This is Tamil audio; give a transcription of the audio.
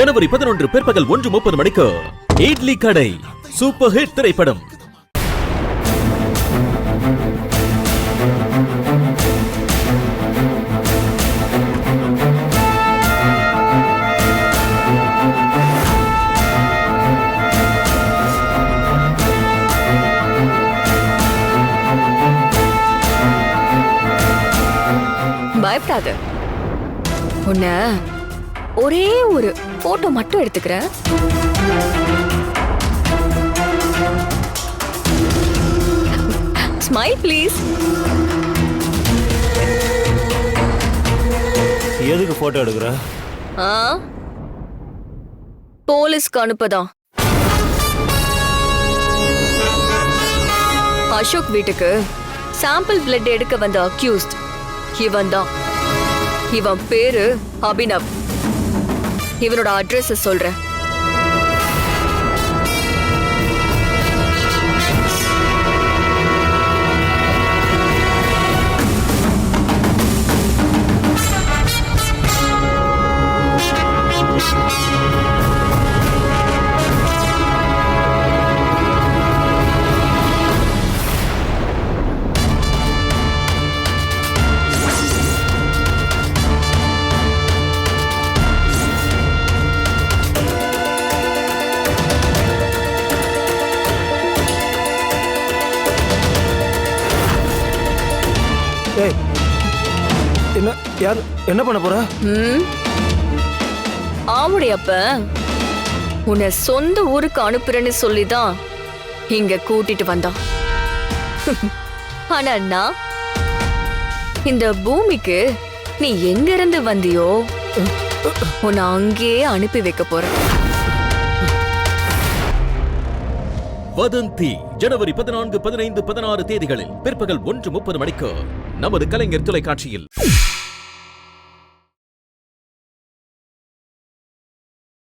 ஜனவரி 11 பிற்பகல் 1:30 மணிக்கு இட்லி கடை சூப்பர் ஹிட் திரைப்படம். பயப்படாத. உன்ன ஒரே ஒரு போட்டோ மட்டும் எடுத்துக்கிறேன். Smile please. எதுக்கு போட்டோ எடுக்கிற? போலீஸ்க்கு அனுப்பதான். அசோக் வீட்டுக்கு சாம்பிள் பிளட் எடுக்க வந்த அக்யூஸ்ட் இவன் தான். இவன் பேரு அபினவ். இவனோட அட்ரஸ் சொல்றேன். என்ன யார் என்ன பண்ண போற? ஆவுடைய அப்ப உன்னை சொந்த ஊருக்கு அனுப்புறேன்னு சொல்லிதான் இங்க கூட்டிட்டு வந்தான். ஆனா நான் இந்த பூமிக்கு நீ எங்க இருந்து வந்தியோ உன்னை அங்கேயே அனுப்பி வைக்க போறேன். வதந்தி ஜனவரி 14, 15, 16 தேதிகளில் பிற்பகல் 1:30 மணிக்கு நமது கலைஞர் தொலைக்காட்சியில்.